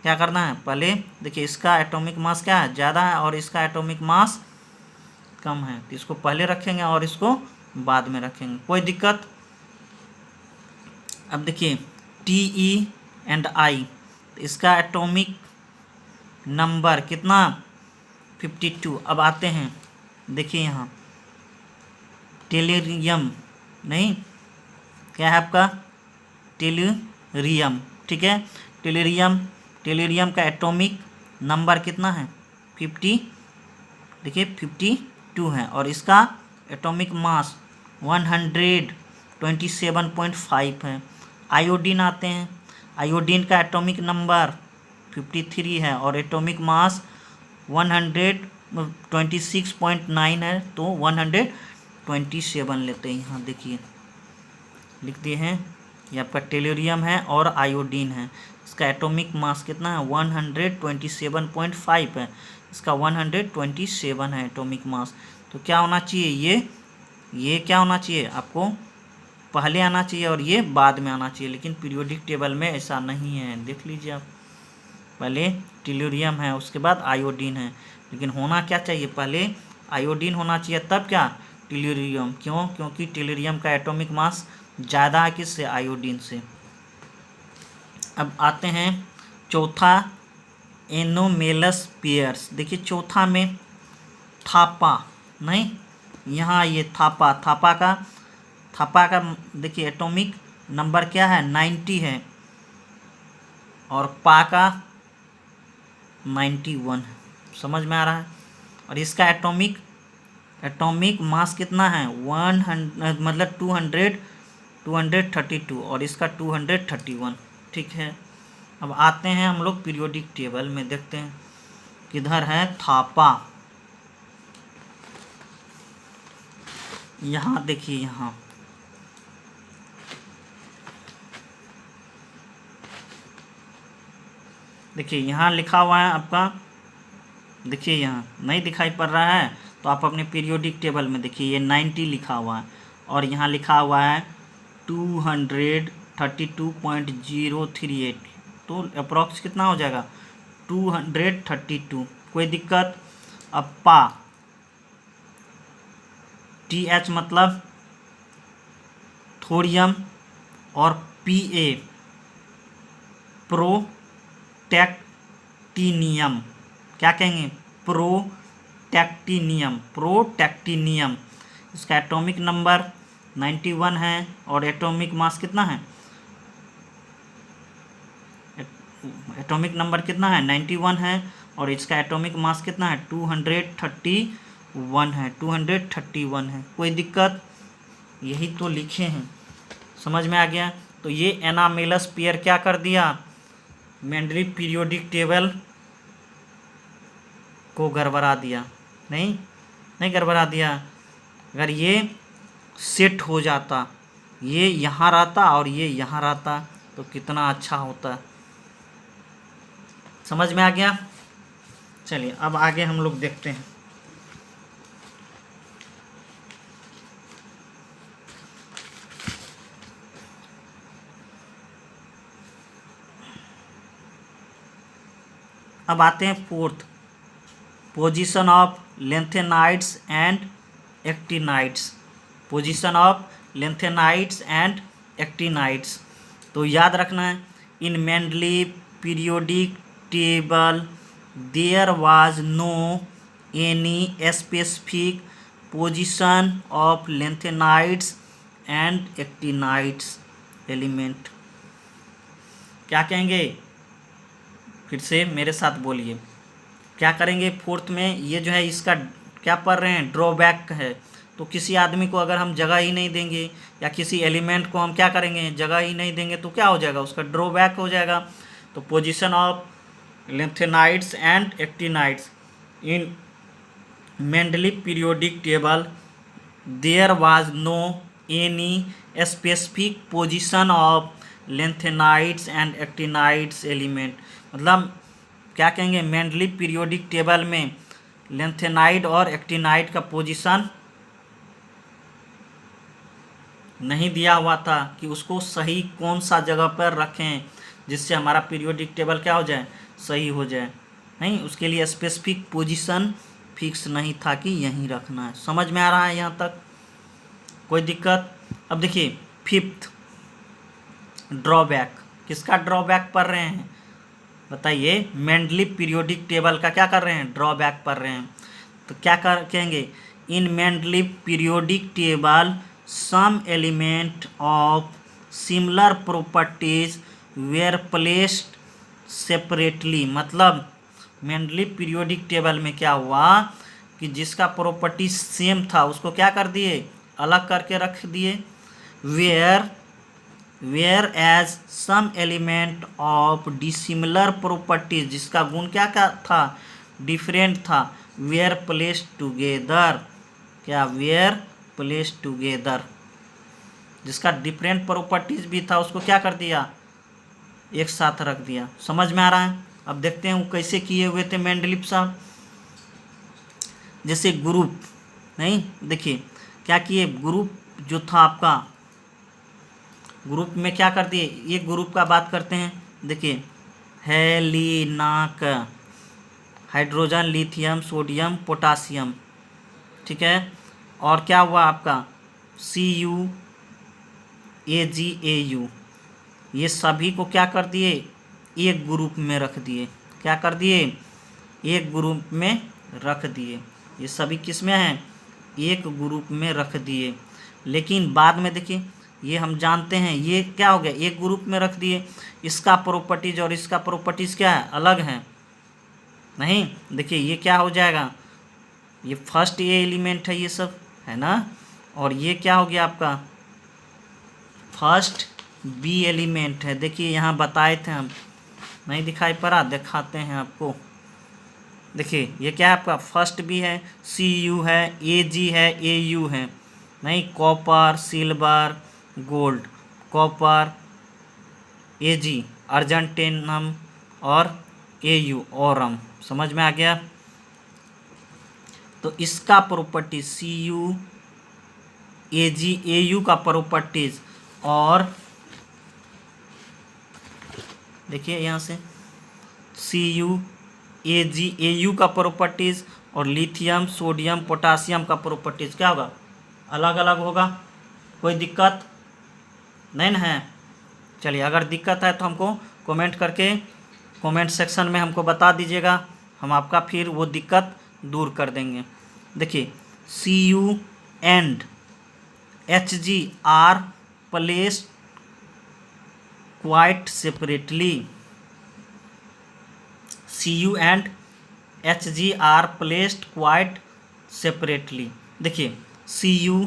क्या करना है पहले देखिए इसका एटॉमिक मास क्या है ज़्यादा है और इसका एटॉमिक मास कम है, तो इसको पहले रखेंगे और इसको बाद में रखेंगे, कोई दिक्कत। अब देखिए TE एंड I, इसका एटॉमिक नंबर कितना 52। अब आते हैं देखिए यहाँ टेलुरियम, नहीं क्या है आपका टेलुरियम, ठीक है, टेलुरियम का एटॉमिक नंबर कितना है 50, देखिए 52 है और इसका एटॉमिक मास 127.5 है। आयोडीन आते हैं, आयोडीन का एटॉमिक नंबर 53 है और एटॉमिक मास 126.9 है, तो 127 लेते हैं। यहाँ देखिए लिख दिए हैं, ये आपका टेलुरियम है और आयोडीन है, इसका एटॉमिक मास कितना है 127.5 है, इसका 127 है एटॉमिक मास। तो क्या होना चाहिए, ये क्या होना चाहिए आपको पहले आना चाहिए और ये बाद में आना चाहिए, लेकिन पीरियोडिक टेबल में ऐसा नहीं है। देख लीजिए आप, पहले टेलुरियम है उसके बाद आयोडीन है, लेकिन होना क्या चाहिए पहले आयोडीन होना चाहिए तब क्या टेलुरियम। क्यों, क्योंकि टेलुरियम का एटॉमिक मास ज़्यादा है किससे आयोडीन से। अब आते हैं चौथा एनोमेलस पेयर्स। देखिए चौथा में थापा, नहीं यहाँ ये थापा का देखिए एटॉमिक नंबर क्या है 90 है और पा का 91 है, समझ में आ रहा है। और इसका एटॉमिक मास कितना है 100 मतलब 232 और इसका 231, ठीक है। अब आते हैं हम लोग पीरियोडिक टेबल में, देखते हैं किधर है थापा। यहाँ देखिए, यहाँ देखिए यहाँ लिखा हुआ है आपका, देखिए यहाँ नहीं दिखाई पड़ रहा है तो आप अपने पीरियोडिक टेबल में देखिए ये 90 लिखा हुआ है और यहाँ लिखा हुआ है 232.038, तो अप्रॉक्स कितना हो जाएगा 232, कोई दिक्कत। अब पा TH मतलब थोरियम और PA प्रोटैक्टिनियम, क्या कहेंगे प्रोटैक्टिनियम। इसका एटॉमिक नंबर 91 है और एटॉमिक मास कितना है, एटॉमिक नंबर कितना है 91 है और इसका एटॉमिक मास कितना है 231 है, कोई दिक्कत। यही तो लिखे हैं, समझ में आ गया। तो ये एनामेलस पेयर क्या कर दिया, मेंडलीव पीरियोडिक टेबल को गड़बड़ा दिया, नहीं, नहीं गड़बड़ा दिया। अगर ये सेट हो जाता, ये यहाँ रहता और ये यहाँ रहता तो कितना अच्छा होता। समझ में आ गया? चलिए अब आगे हम लोग देखते हैं। अब आते हैं fourth, position of lanthanides and actinides. Position of lanthanides and actinides. तो याद रखना है, in Mendeleev periodic table there was no any specific position of lanthanides and actinides element. क्या कहेंगे? फिर से मेरे साथ बोलिए, क्या करेंगे फोर्थ में? ये जो है इसका क्या पढ़ रहे हैं, ड्रॉबैक है। तो किसी आदमी को अगर हम जगह ही नहीं देंगे या किसी एलिमेंट को हम क्या करेंगे, जगह ही नहीं देंगे तो क्या हो जाएगा, उसका ड्रॉबैक हो जाएगा। तो position of lanthanides and actinides in Mendeleev periodic table there was no any specific position of lanthanides and actinides element. मतलब क्या कहेंगे, मेंडली पीरियोडिक टेबल में लेंथेनाइड और एक्टिनाइड का पोजीशन नहीं दिया हुआ था कि उसको सही कौन सा जगह पर रखें जिससे हमारा पीरियोडिक टेबल क्या हो जाए, सही हो जाए। नहीं, उसके लिए स्पेसिफिक पोजीशन फिक्स नहीं था कि यहीं रखना है। समझ में आ रहा है यहाँ तक? कोई दिक्कत? अब देखिए फिफ्थ ड्रॉबैक। किसका ड्रॉबैक पढ़ रहे हैं बताइए? मेंडली पीरियोडिक टेबल का क्या कर रहे हैं, ड्रॉबैक पढ़ रहे हैं। तो क्या कहेंगे, in Mendeleev periodic table some element of similar properties were placed separately. मतलब मेंडली पीरियोडिक टेबल में क्या हुआ कि जिसका प्रॉपर्टी सेम था उसको क्या कर दिए, अलग करके रख दिए। Whereas some element of dissimilar properties, जिसका गुण क्या क्या था, डिफरेंट था, वेयर प्लेस्ड टुगेदर। क्या? Were placed together. जिसका डिफरेंट प्रॉपर्टीज भी था उसको क्या कर दिया, एक साथ रख दिया। समझ में आ रहा है? अब देखते हैं वो कैसे किए हुए थे मेंडलीफ साहब। जैसे ग्रुप, नहीं देखिए क्या किए, ग्रुप जो था आपका, ग्रुप में क्या कर दिए, एक ग्रुप का बात करते हैं। देखिए हेलिनाक, हाइड्रोजन, लिथियम, सोडियम, पोटासियम, ठीक है। और क्या हुआ आपका Cu, Ag, Au, ये सभी को क्या कर दिए, एक ग्रुप में रख दिए। क्या कर दिए, एक ग्रुप में रख दिए। ये सभी किस में हैं, एक ग्रुप में रख दिए। लेकिन बाद में देखिए ये हम जानते हैं ये क्या हो गया, एक ग्रुप में रख दिए, इसका प्रॉपर्टीज और इसका प्रॉपर्टीज क्या है, अलग हैं। नहीं देखिए ये क्या हो जाएगा, ये फर्स्ट ए एलिमेंट है, ये सब है ना, और ये क्या हो गया आपका फर्स्ट बी एलिमेंट है। देखिए यहाँ बताए थे हम, नहीं दिखाई पड़ा, दिखाते हैं आपको। देखिए ये क्या है आपका फर्स्ट बी है, Cu है, Ag है, Au है। नहीं, copper, silver, gold, copper, Ag अर्जेंटेनम और Au औरम। समझ में आ गया? तो इसका प्रॉपर्टी Cu, Ag, Au का प्रॉपर्टीज, और देखिए यहाँ से Cu, Ag, Au का प्रॉपर्टीज और लिथियम, सोडियम, पोटासियम का प्रॉपर्टीज क्या होगा, अलग अलग होगा। कोई दिक्कत नहीं ना है? चलिए अगर दिक्कत है तो हमको कमेंट करके कमेंट सेक्शन में हमको बता दीजिएगा, हम आपका फिर वो दिक्कत दूर कर देंगे। देखिए Cu and Hg are placed quite separately. Cu and Hg are placed quite separately. देखिए Cu,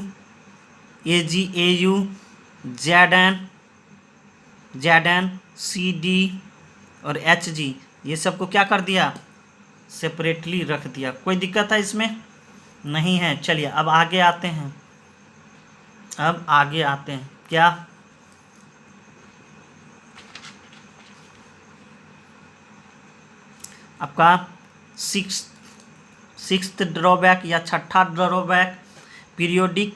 Ag, Au, Zn, Cd और Hg ये सबको क्या कर दिया, सेपरेटली रख दिया। कोई दिक्कत है इसमें? नहीं है। चलिए अब आगे आते हैं, अब आगे आते हैं क्या, आपका सिक्स्थ ड्रॉबैक या छठा ड्रॉबैक, पीरियोडिक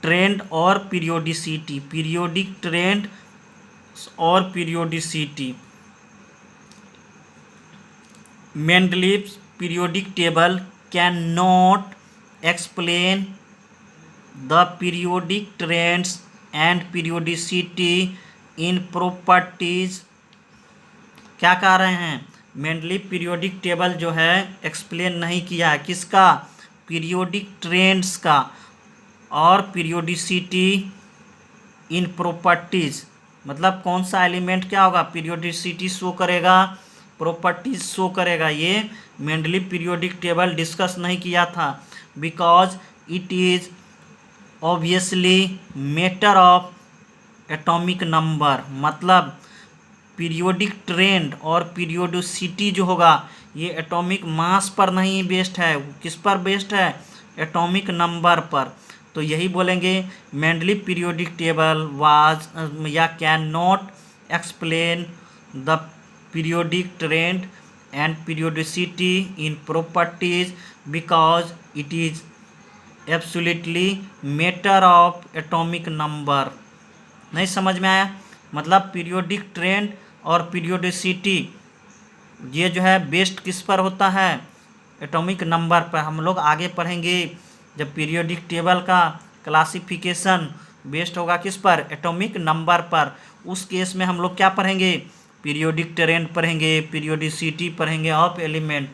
ट्रेंड और पीरियोडिसिटी। पीरियोडिक ट्रेंड और periodicity. Mendeleev's periodic table can not explain the periodic trends and periodicity in properties. क्या कह रहे हैं, मेंडलीव पीरियोडिक टेबल जो है एक्सप्लेन नहीं किया है, किसका, पीरियोडिक ट्रेंड्स का और पीरियोडिसिटी इन प्रॉपर्टीज। मतलब कौन सा एलिमेंट क्या होगा, पीरियोडिसिटी शो करेगा, प्रॉपर्टीज शो करेगा। ये मेंडलीव पीरियोडिक टेबल डिस्कस नहीं किया था, because it is obviously matter of atomic number. मतलब पीरियोडिक ट्रेंड और पीरियोडिसिटी जो होगा ये एटॉमिक मास पर नहीं बेस्ड है, किस पर बेस्ड है, एटॉमिक नंबर पर। तो यही बोलेंगे मेंडलीव पीरियोडिक टेबल वाज या can not explain the periodic trend and periodicity in properties because it is absolutely matter of atomic number. नहीं समझ में आया, मतलब पीरियोडिक ट्रेंड और पीरियोडिसिटी ये जो है बेस्ड किस पर होता है, एटॉमिक नंबर पर। हम लोग आगे पढ़ेंगे जब पीरियोडिक टेबल का क्लासिफिकेशन बेस्ड होगा किस पर, एटॉमिक नंबर पर। उस केस में हम लोग क्या पढ़ेंगे, पीरियोडिक ट्रेंड पढ़ेंगे, पीरियोडिसिटी पढ़ेंगे ऑफ एलिमेंट।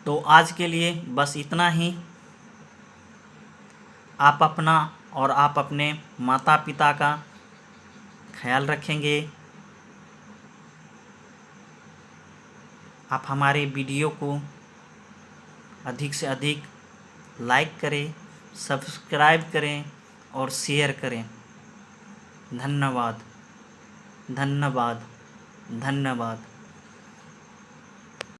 तो आज के लिए बस इतना ही। आप अपना और आप अपने माता पिता का ख्याल रखेंगे। आप हमारे वीडियो को अधिक से अधिक लाइक करें, सब्सक्राइब करें और शेयर करें। धन्यवाद, धन्यवाद, धन्यवाद।